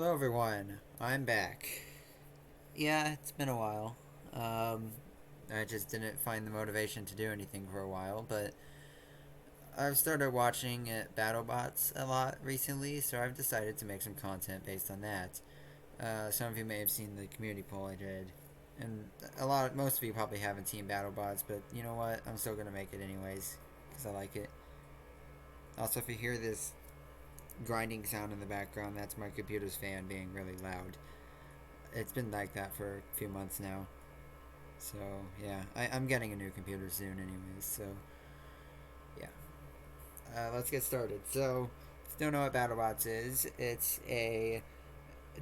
Hello everyone, I'm back. Yeah, it's been a while. I just didn't find the motivation to do anything for a while, but I've started watching BattleBots a lot recently, so I've decided to make some content based on that. Some of you may have seen the community poll I did, and most of you probably haven't seen BattleBots, but you know what? I'm still gonna make it anyways because I like it. Also, if you hear this grinding sound in the background, that's my computer's fan being really loud. It's been like that for a few months now. So yeah, I'm getting a new computer soon, anyways. So yeah, let's get started. So if you don't know what BattleBots is, it's a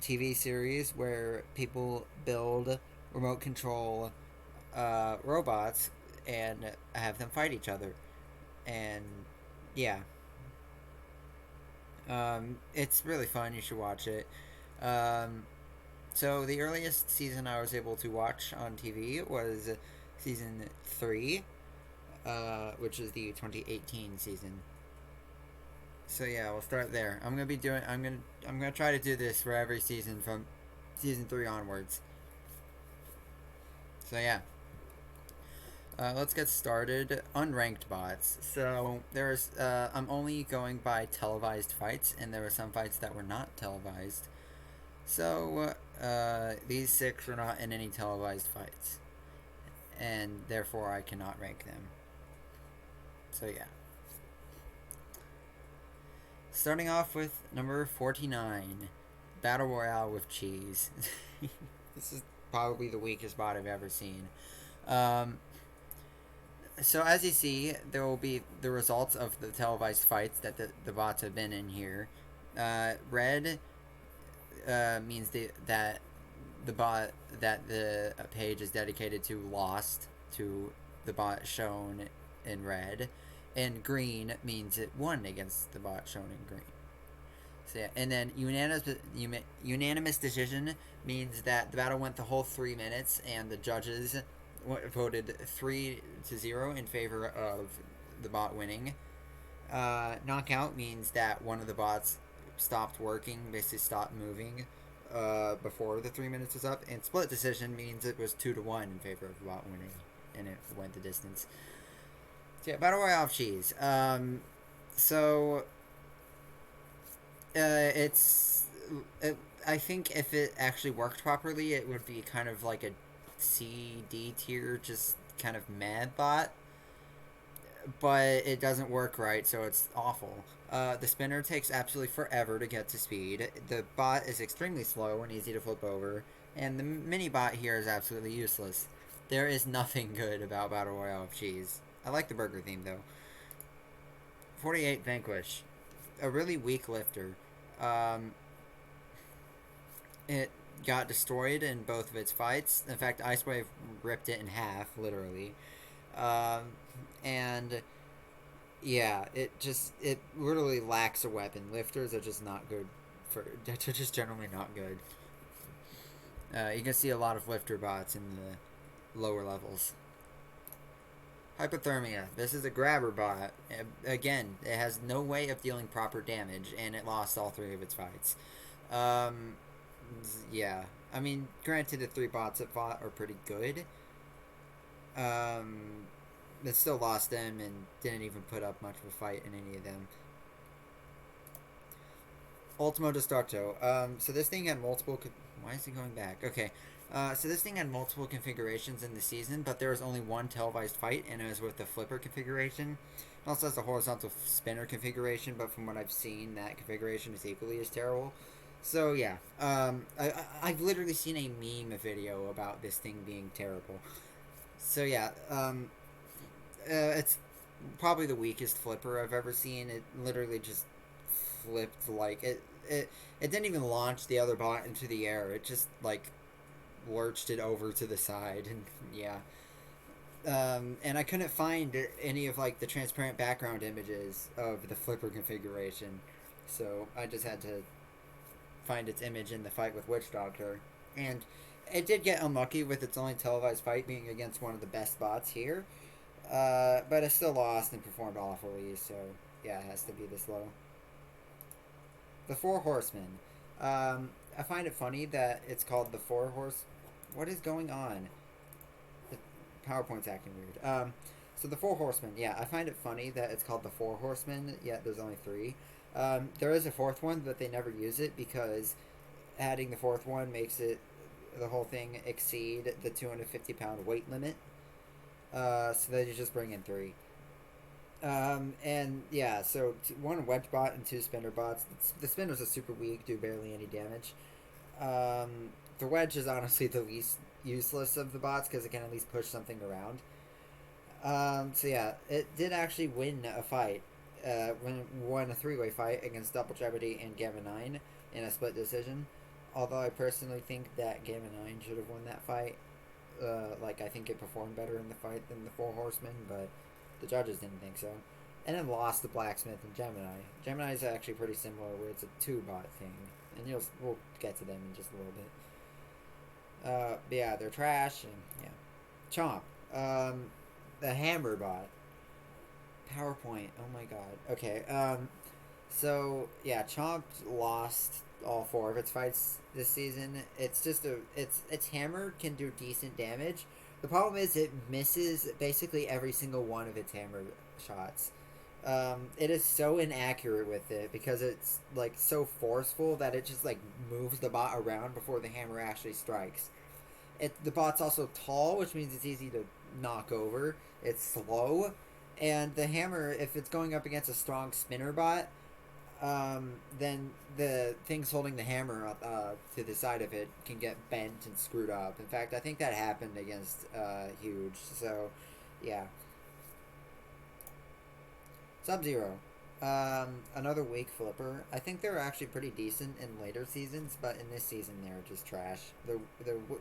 TV series where people build remote control robots and have them fight each other. And yeah, it's really fun. You should watch it. Um, So the earliest season I was able to watch on TV was season 3, which is the 2018 season. So yeah, we'll start there. I'm gonna try to do this for every season from season 3 onwards. So yeah, let's get started. Unranked bots. So I'm only going by televised fights, and there were some fights that were not televised. So these 6 are not in any televised fights, and therefore I cannot rank them. So yeah. Starting off with number 49, Battle Royale with cheese. This is probably the weakest bot I've ever seen. Um, so as you see, there will be the results of the televised fights that the bots have been in here. Red means that the bot that the page is dedicated to lost to the bot shown in red, and green means it won against the bot shown in green. So yeah, and then unanimous decision means that the battle went the whole 3 minutes, and the judges voted 3-0 in favor of the bot winning. Knockout means that one of the bots stopped working, basically stopped moving before the 3 minutes was up, and split decision means it was 2-1 in favor of the bot winning, and it went the distance. So yeah, Battle Royale of Cheese. So it's I think if it actually worked properly, it would be kind of like a C D tier, just kind of mad bot. But it doesn't work right, so it's awful. The spinner takes absolutely forever to get to speed. The bot is extremely slow and easy to flip over, and the mini bot here is absolutely useless. There is nothing good about Battle Royale of Cheese. I like the burger theme though. 48 Vanquish, a really weak lifter. Um, it got destroyed in both of its fights. In fact, Ice Wave ripped it in half, literally. Um, and yeah, it literally lacks a weapon. Lifters are just not good for. They're just generally not good. You can see a lot of lifter bots in the lower levels. Hypothermia. This is a grabber bot. Again, it has no way of dealing proper damage, and it lost all 3 of its fights. Um, yeah. I mean, granted, the 3 bots it fought are pretty good. It still lost them and didn't even put up much of a fight in any of them. Ultimo Destructo. So this thing had multiple. Why is it going back? Okay. So this thing had multiple configurations in the season, but there was only one televised fight, and it was with the flipper configuration. It also has a horizontal spinner configuration, but from what I've seen, that configuration is equally as terrible. So yeah, I've literally seen a meme video about this thing being terrible. So yeah, it's probably the weakest flipper I've ever seen. It literally just flipped like it didn't even launch the other bot into the air. It just like lurched it over to the side, and yeah. And I couldn't find any of like the transparent background images of the flipper configuration, so I just had to find its image in the fight with Witch Doctor, and it did get unlucky with its only televised fight being against one of the best bots here. But it still lost and performed awfully, so yeah, it has to be this low. The Four Horsemen. I find it funny that it's called the Four Horse. What is going on? The PowerPoint's acting weird. So the Four Horsemen. Yeah, I find it funny that it's called the Four Horsemen. Yet there's only three. There is a fourth one, but they never use it because adding the fourth one makes it the whole thing exceed the 250-pound weight limit. So they just bring in three. And yeah, so one wedge bot and two spinner bots. The spinners are super weak, do barely any damage. The wedge is honestly the least useless of the bots because it can at least push something around. So yeah, it did actually win a fight. When won a three-way fight against Double Jeopardy and Gemini in a split decision. Although I personally think that Gemini should have won that fight. I think it performed better in the fight than the Four Horsemen, but the judges didn't think so. And then lost to Blacksmith and Gemini. Gemini is actually pretty similar, where it's a two-bot thing, and we'll get to them in just a little bit. But yeah, they're trash, and yeah, Chomp, the Hammer bot. PowerPoint. Oh my god. Okay. So yeah, Chomp lost all four of its fights this season. It's just its hammer can do decent damage. The problem is it misses basically every single one of its hammer shots. It is so inaccurate with it because it's like so forceful that it just like moves the bot around before the hammer actually strikes. The bot's also tall, which means it's easy to knock over. It's slow, and the hammer, if it's going up against a strong spinner bot, then the things holding the hammer to the side of it can get bent and screwed up. In fact, I think that happened against Huge. So, yeah. SubZero. Another weak flipper. I think they're actually pretty decent in later seasons, but in this season they're just trash. The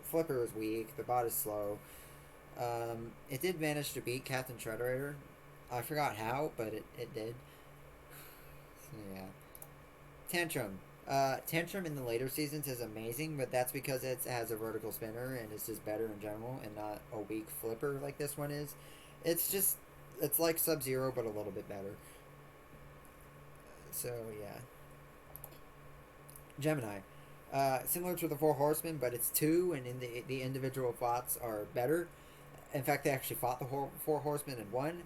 flipper is weak. The bot is slow. It did manage to beat Captain Shrederator. I forgot how, but it did. So, yeah. Tantrum. Tantrum in the later seasons is amazing, but that's because it has a vertical spinner and it's just better in general and not a weak flipper like this one is. It's like SubZero, but a little bit better. So, yeah. Gemini. Similar to the Four Horsemen, but it's two, and in the individual bots are better. In fact, they actually fought the Four Horsemen and won.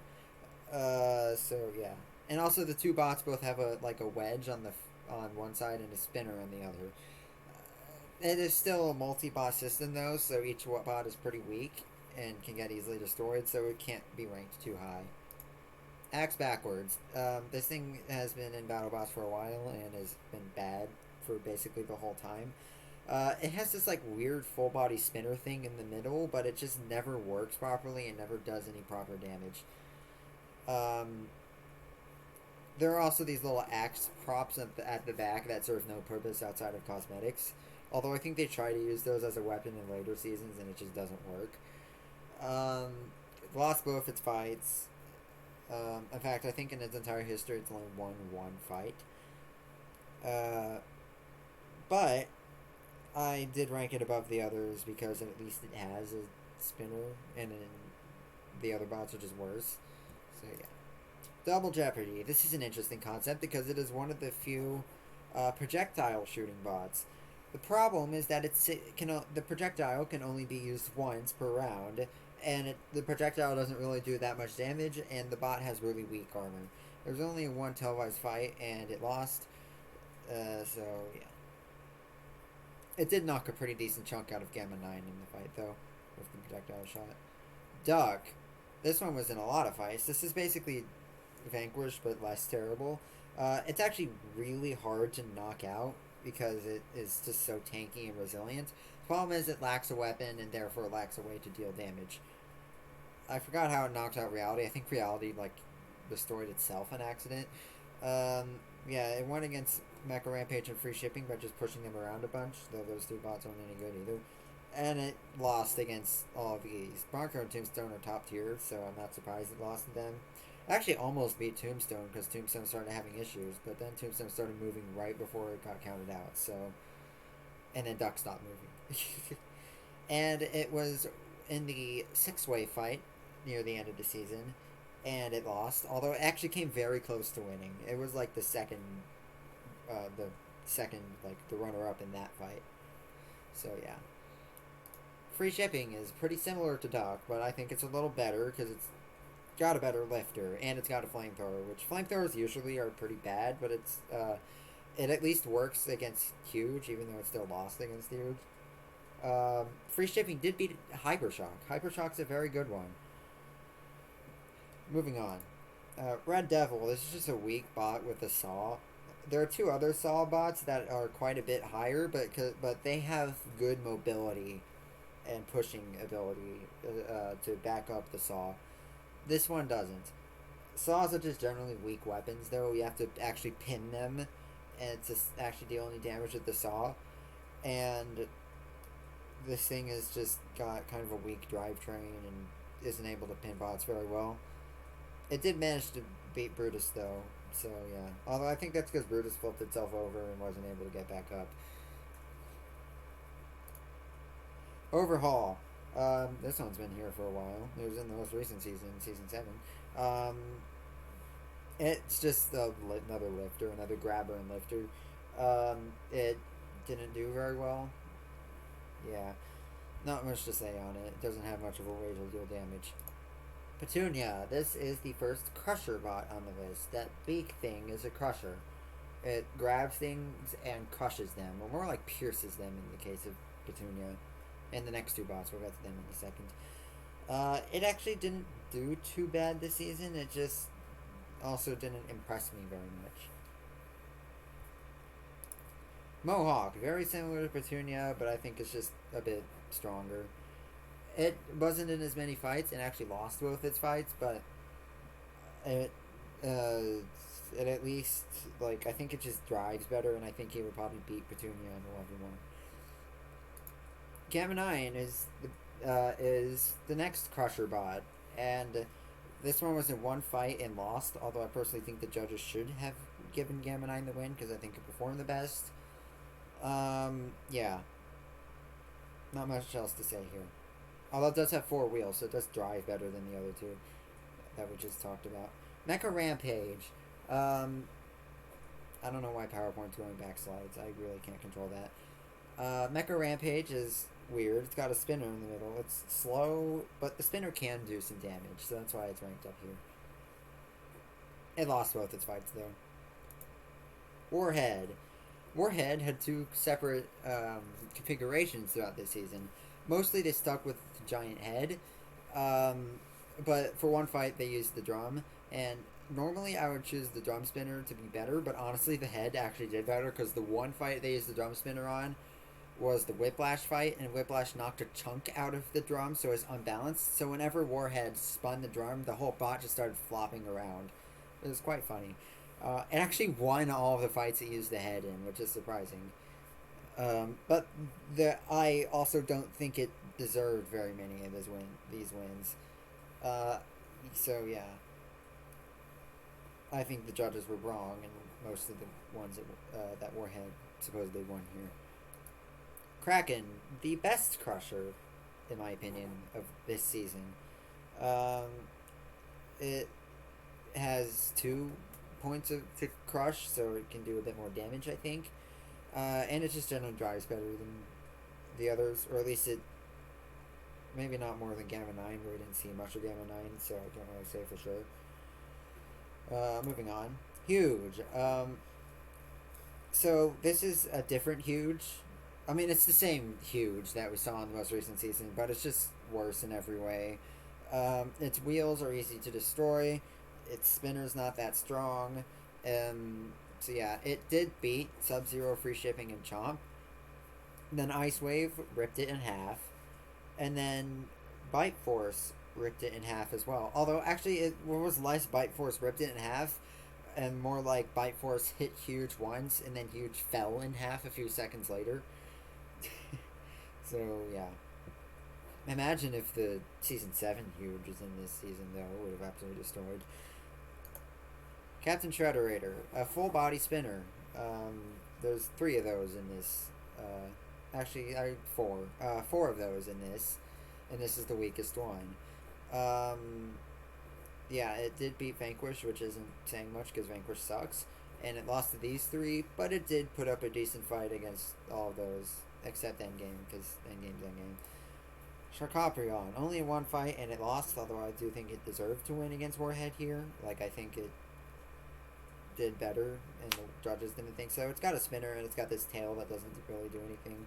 So, yeah. And also the two bots both have a wedge on one side and a spinner on the other. It is still a multi-bot system though, so each bot is pretty weak and can get easily destroyed, so it can't be ranked too high. Axe backwards. This thing has been in BattleBots for a while and has been bad for basically the whole time. It has this weird full body spinner thing in the middle, but it just never works properly and never does any proper damage. There are also these little axe props at the back that serve no purpose outside of cosmetics. Although I think they try to use those as a weapon in later seasons and it just doesn't work. Lost both its fights. In fact, I think in its entire history it's only won one fight. But I did rank it above the others because at least it has a spinner and then the other bots are just worse. So yeah. Double Jeopardy. This is an interesting concept because it is one of the few projectile shooting bots. The problem is that the projectile can only be used once per round, and the projectile doesn't really do that much damage, and the bot has really weak armor. There was only one televised fight, and it lost. So yeah. It did knock a pretty decent chunk out of Gemini in the fight, though, with the projectile shot. Duck. This one was in a lot of fights. This is basically Vanquish, but less terrible. It's actually really hard to knock out because it is just so tanky and resilient. The problem is it lacks a weapon and therefore lacks a way to deal damage. I forgot how it knocked out Reality. I think Reality destroyed itself on accident. Yeah, it went against Mecha Rampage and Free Shipping by just pushing them around a bunch, though those two bots aren't any good either. And it lost against all of these. Bronco and Tombstone are top tier, so I'm not surprised it lost to them. Actually almost beat Tombstone because Tombstone started having issues, but then Tombstone started moving right before it got counted out, so... And then Duck stopped moving. And it was in the six-way fight near the end of the season, and it lost, although it actually came very close to winning. It was the second... the second, like the runner-up in that fight. So yeah. Free shipping is pretty similar to Duck, but I think it's a little better because it's got a better lifter and it's got a flamethrower, which flamethrowers usually are pretty bad, but it at least works against Huge, even though it's still lost against Huge. Free shipping did beat HyperShock. HyperShock's a very good one. Moving on. Red Devil, this is just a weak bot with a saw. There are two other saw bots that are quite a bit higher, but they have good mobility and pushing ability to back up the saw. This one doesn't. Saws are just generally weak weapons, though. You have to actually pin them and to actually deal any damage with the saw. And this thing has just got kind of a weak drivetrain and isn't able to pin bots very well. It did manage to beat Brutus, though. So, yeah. Although I think that's because Brutus flipped itself over and wasn't able to get back up. Overhaul. This one's been here for a while. It was in the most recent season, Season 7. It's just another lifter, another grabber and lifter. It didn't do very well. Yeah. Not much to say on it. It doesn't have much of a way to deal damage. Petunia. This is the first crusher bot on the list. That beak thing is a crusher. It grabs things and crushes them, or more like pierces them in the case of Petunia. And the next two bots, we'll get to them in a second. It actually didn't do too bad this season. It just also didn't impress me very much. Mohawk, very similar to Petunia, but I think it's just a bit stronger. It wasn't in as many fights and actually lost both its fights, but it at least, like, I think it just drives better, and I think it would probably beat Petunia in the 1v1. Gemini is the next crusher bot, and this one was in one fight and lost, although I personally think the judges should have given Gemini the win because I think it performed the best. Yeah. Not much else to say here. Although it does have 4 wheels, so it does drive better than the other two that we just talked about. Mecha Rampage. I don't know why PowerPoint's going backslides. I really can't control that. Mecha Rampage is weird. It's got a spinner in the middle. It's slow, but the spinner can do some damage, so that's why it's ranked up here. It lost both its fights, though. Warhead. Warhead had 2 separate configurations throughout this season. Mostly they stuck with the giant head, but for one fight they used the drum, and normally I would choose the drum spinner to be better, but honestly the head actually did better because the one fight they used the drum spinner on was the Whiplash fight, and Whiplash knocked a chunk out of the drum, so it was unbalanced. So whenever Warhead spun the drum, the whole bot just started flopping around. It was quite funny. It actually won all of the fights it used the head in, which is surprising. But I also don't think it deserved very many of these wins. So yeah, I think the judges were wrong, and most of the ones that Warhead supposedly won here. Kraken, the best crusher, in my opinion, of this season. It has 2 points to crush, so it can do a bit more damage, I think. And it just generally drives better than the others, or at least it, maybe not more than Gamma 9, but we didn't see much of Gamma 9, so I can't really say for sure. Moving on. Huge. So this is a different Huge. I mean, it's the same Huge that we saw in the most recent season, but it's just worse in every way. Its wheels are easy to destroy. Its spinner's not that strong. So yeah, it did beat SubZero, Free Shipping, and Chomp. Then Ice Wave ripped it in half. And then Bite Force ripped it in half as well. Although, actually, it was less Bite Force ripped it in half, and more like Bite Force hit Huge once, and then Huge fell in half a few seconds later. So, yeah. Imagine if the Season 7 Huge was in this season, though. It would have absolutely destroyed. Captain Shrederator, a full body spinner. There's 3 of those in this. Actually, 4. 4 of those in this, and this is the weakest one. Yeah, it did beat Vanquish, which isn't saying much because Vanquish sucks. and it lost to these three, but it did put up a decent fight against all of those, except Endgame, because Endgame's Endgame. Sharkoprion, only one fight, and it lost, although I do think it deserved to win against Warhead here. Like, I think it did better, and the judges didn't think so. It's got a spinner, and it's got this tail that doesn't really do anything.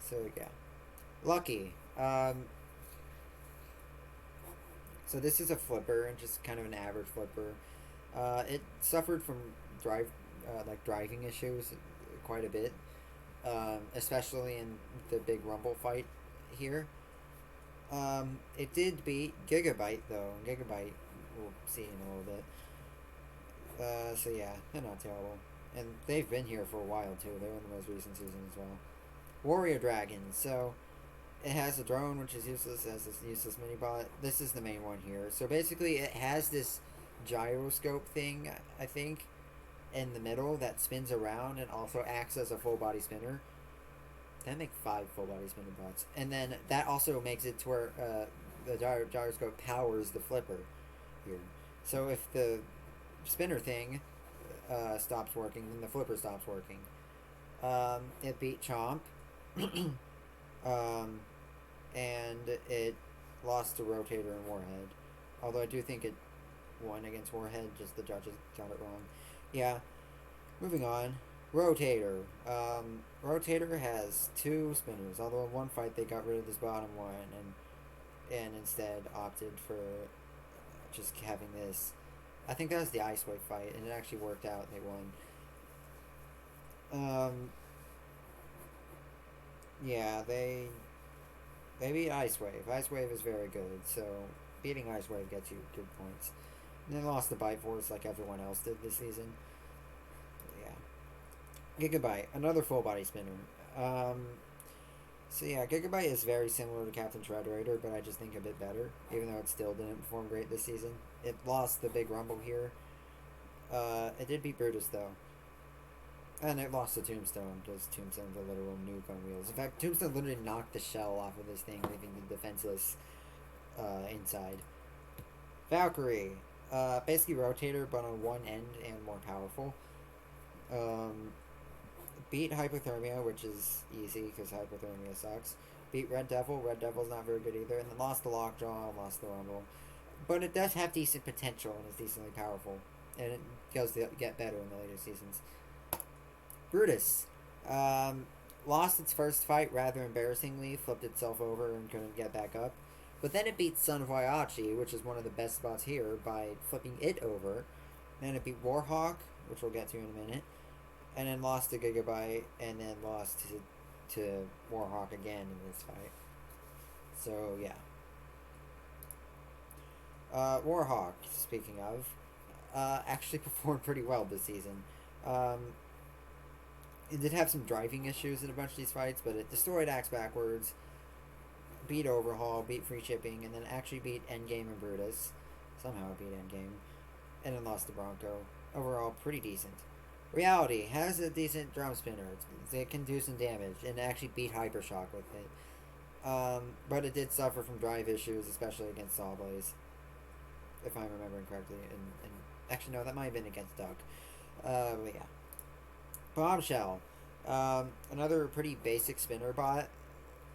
So, yeah. Lucky. So this is a flipper, and just kind of an average flipper. It suffered from driving issues quite a bit, especially in the big rumble fight here. It did beat Gigabyte, though. Gigabyte, we'll see in a little bit. So yeah, they're not terrible. And they've been here for a while, too. They're in the most recent season as well. Warrior Dragon. So, it has a drone, which is useless. It has this useless mini-bot. This is the main one here. So, basically, it has this gyroscope thing, I think, in the middle that spins around and also acts as a full-body spinner. That make 5 full-body spinner bots. And then that also makes it to where the gyroscope powers the flipper here. So, if the spinner thing stops working, then the flipper stops working. It beat Chomp. And it lost to Rotator and Warhead. Although I do think it won against Warhead, just the judges got it wrong. Yeah. Moving on. Rotator. Rotator has 2 spinners, although in one fight they got rid of this bottom one and instead opted for just having this. I think that was the Ice Wave fight, and it actually worked out. They won. Yeah, they beat Ice Wave. Ice Wave is very good, so beating Ice Wave gets you good points. And they lost the Bite Force like everyone else did this season. Yeah. Gigabyte, another full body spinner. So yeah, Gigabyte is very similar to Captain Shrederator, but I just think a bit better, even though it still didn't perform great this season. It lost the big rumble here. It did beat Brutus, though. And it lost to Tombstone, because Tombstone's a literal nuke on wheels. In fact, Tombstone literally knocked the shell off of this thing, leaving the defenseless inside. Valkyrie. Basically Rotator, but on one end and more powerful. Beat Hypothermia, which is easy, because Hypothermia sucks. Beat Red Devil. Red Devil's not very good either. And then lost the Lockjaw, lost the Rumble. But it does have decent potential, and is decently powerful. And it does get better in the later seasons. Brutus. Lost its first fight rather embarrassingly, flipped itself over and couldn't get back up. But then it beat Son of Waiachi, which is one of the best spots here, by flipping it over. Then it beat Warhawk, which we'll get to in a minute. And then lost to Gigabyte, and then lost to Warhawk again in this fight. So, yeah. Warhawk, speaking of, actually performed pretty well this season. It did have some driving issues in a bunch of these fights, but it destroyed Axe Backwards, beat Overhaul, beat Free Shipping, and then actually beat Endgame and Brutus. Somehow it beat Endgame. And then lost to Bronco. Overall, pretty decent. Reality has a decent drum spinner. It can do some damage, and actually beat HyperShock with it. But it did suffer from drive issues, especially against SawBlaze, if I'm remembering correctly. And actually, no, that might have been against Duck. But yeah. Bombshell. Another pretty basic spinner bot,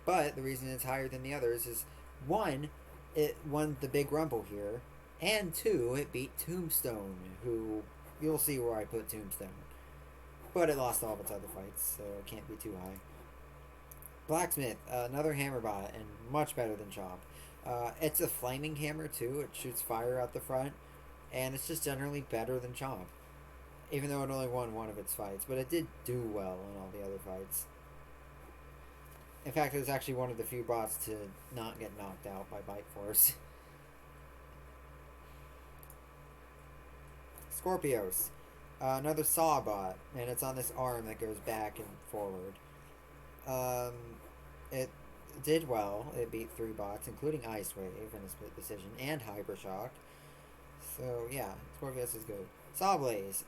but the reason it's higher than the others is, 1, it won the big rumble here, and 2, it beat Tombstone, who, you'll see where I put Tombstone. But it lost all of its other fights, so it can't be too high. Blacksmith, another hammer bot, and much better than Chomp. It's a flaming hammer, too. It shoots fire out the front, and it's just generally better than Chomp. Even though it only won one of its fights. But it did do well in all the other fights. In fact, it was actually one of the few bots to not get knocked out by Bite Force. Skorpios. Another saw bot. And it's on this arm that goes back and forward. It did well. It beat 3 bots, including Ice Wave in a split decision, and HyperShock. So, yeah, Skorpios is good. SawBlaze,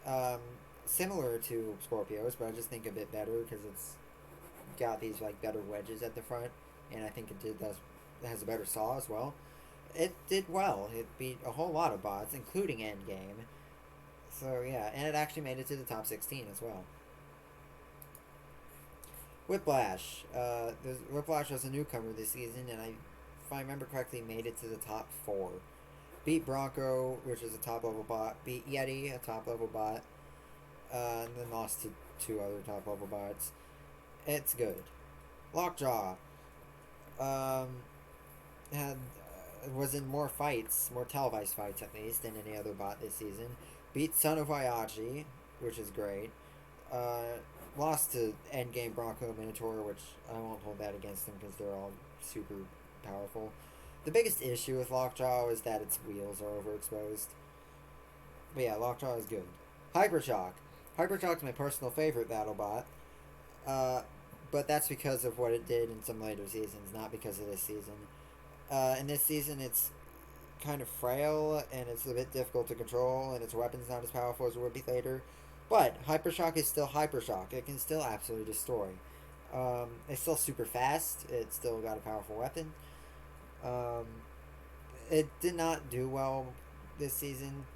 similar to Skorpios, but I just think a bit better because it's got these like better wedges at the front, and I think it has a better saw as well. It did well. It beat a whole lot of bots, including Endgame. So yeah, and it actually made it to the top 16 as well. Whiplash. Whiplash was a newcomer this season, and if I remember correctly, made it to the top 4. Beat Bronco, which is a top level bot. Beat Yeti, a top level bot. And then lost to 2 other top level bots. It's good. Lockjaw. Had was in more fights, more televised fights at least, than any other bot this season. Beat Son of Ayachi, which is great. Lost to endgame Bronco Minotaur, which I won't hold that against them because they're all super powerful. The biggest issue with Lockjaw is that its wheels are overexposed. But yeah, Lockjaw is good. HyperShock. HyperShock's my personal favorite BattleBot. But that's because of what it did in some later seasons, not because of this season. In this season, it's kind of frail, and it's a bit difficult to control, and its weapon's not as powerful as it would be later. But HyperShock is still HyperShock. It can still absolutely destroy. It's still super fast. It's still got a powerful weapon. It did not do well this season,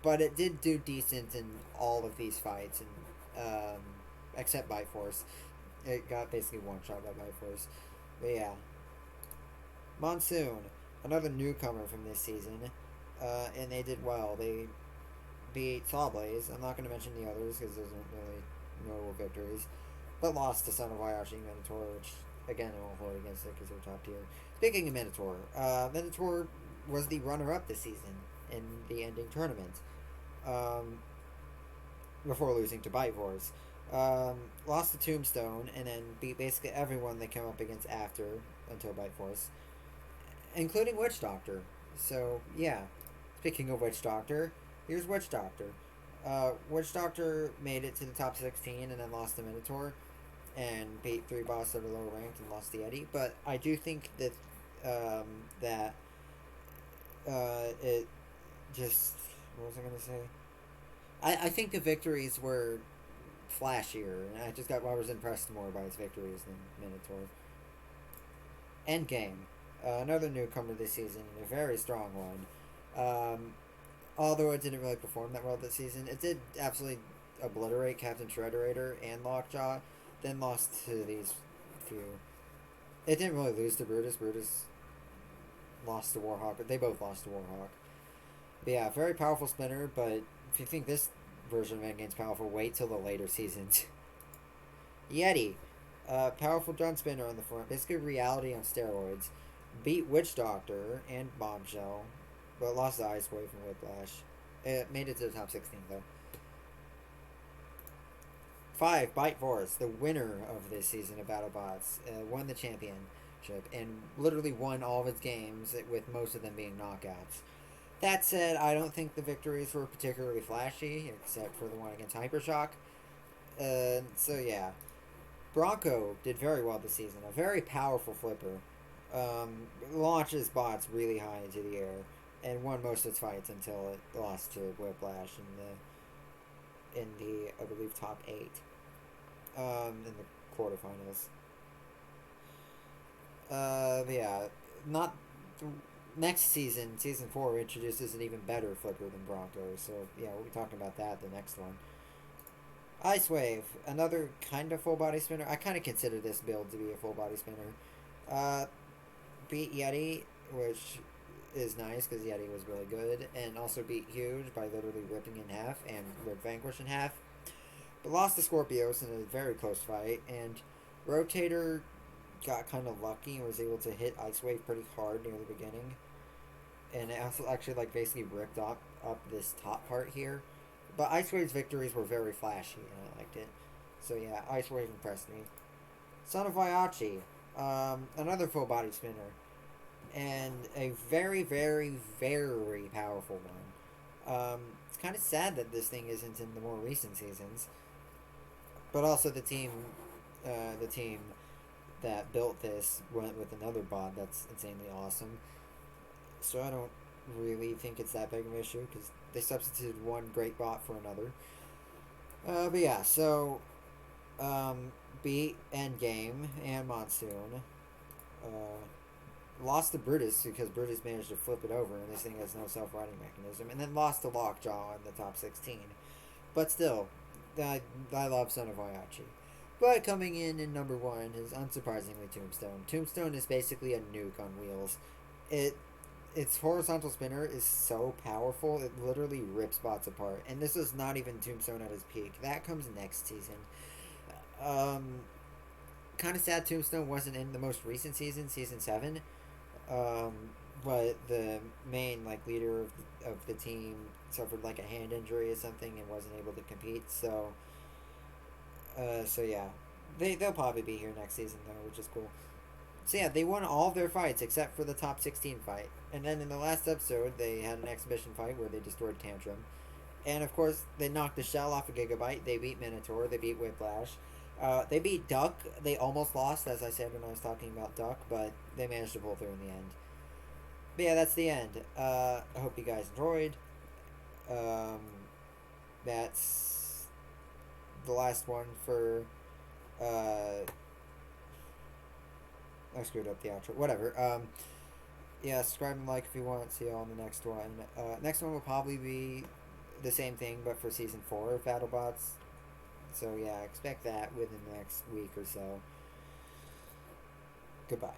but it did do decent in all of these fights, and except Bite Force. It got basically one shot by Bite Force. But yeah. Monsoon, another newcomer from this season, and they did well. They beat SawBlaze. I'm not going to mention the others because those aren't really notable victories, but lost to Son of Ayashi and Minotaur, which again I won't hold against it because they're top tier. Speaking of Minotaur, Minotaur was the runner-up this season in the ending tournament, before losing to Bite Force. Lost to Tombstone and then beat basically everyone they came up against after until Bite Force, including Witch Doctor. So yeah, speaking of Witch Doctor, here's Witch Doctor. Witch Doctor made it to the top 16 and then lost to Minotaur and beat 3 boss that are lower ranked and lost to Yeti. But I do think that it just, what was I gonna say? I think the victories were flashier, and I was impressed more by its victories than Minotaur. Endgame, another newcomer this season, and a very strong one. Although it didn't really perform that well this season, it did absolutely obliterate Captain Shrederator and Lockjaw, then lost to these few. It didn't really lose to Brutus. Brutus lost to Warhawk, but they both lost to Warhawk. But yeah, very powerful spinner, but if you think this version of Endgame's powerful, wait till the later seasons. Yeti, powerful drum spinner on the front, basically reality on steroids. Beat Witch Doctor and Bombshell, but lost the Ice Wave from Whiplash. It made it to the top 16 though. 5, Bite Force, the winner of this season of BattleBots, won the championship and literally won all of its games, with most of them being knockouts. That said, I don't think the victories were particularly flashy, except for the one against HyperShock. So yeah. Bronco did very well this season. A very powerful flipper. Launches bots really high into the air, and won most of its fights until it lost to Whiplash in the I believe top 8 in the quarterfinals. Yeah, not next season, season 4 introduces an even better flipper than Bronco. So yeah, we'll be talking about that the next one. Ice Wave, another kind of full body spinner. I kind of consider this build to be a full body spinner. Beat Yeti, which is nice because Yeti was really good, and also beat Huge by literally ripping in half and ripped Vanquish in half. But lost to Skorpios in a very close fight, and ROTATOR got kind of lucky and was able to hit Ice Wave pretty hard near the beginning. And it also actually basically ripped up this top part here. But Ice Wave's victories were very flashy, and I liked it. So yeah, Ice Wave impressed me. Son of Ayachi, another full body spinner, and a very, very, very powerful one. It's kind of sad that this thing isn't in the more recent seasons. But also the team that built this went with another bot that's insanely awesome. So I don't really think it's that big of an issue because they substituted one great bot for another. But yeah, so beat Endgame and Monsoon. lost to Brutus because Brutus managed to flip it over, and this thing has no self-riding mechanism, and then lost to Lockjaw in the top 16. But still, I love Son of Oyachi. But coming in number 1 is unsurprisingly Tombstone. Tombstone is basically a nuke on wheels. Its horizontal spinner is so powerful, it literally rips bots apart. And this is not even Tombstone at his peak. That comes next season. Kind of sad Tombstone wasn't in the most recent season, season 7. But the main leader of the team suffered a hand injury or something and wasn't able to compete. So yeah, they'll probably be here next season though, which is cool. So yeah, they won all of their fights except for the top 16 fight. And then in the last episode, they had an exhibition fight where they destroyed Tantrum. And of course, they knocked the shell off of Gigabyte. They beat Minotaur. They beat Whiplash. They beat Duck. They almost lost, as I said when I was talking about Duck, but they managed to pull through in the end. But yeah, that's the end. I hope you guys enjoyed. That's the last one for... I screwed up the outro. Whatever. Yeah, subscribe and like if you want. See you all in the next one. Next one will probably be the same thing, but for Season 4 of BattleBots. So yeah, expect that within the next week or so. Goodbye.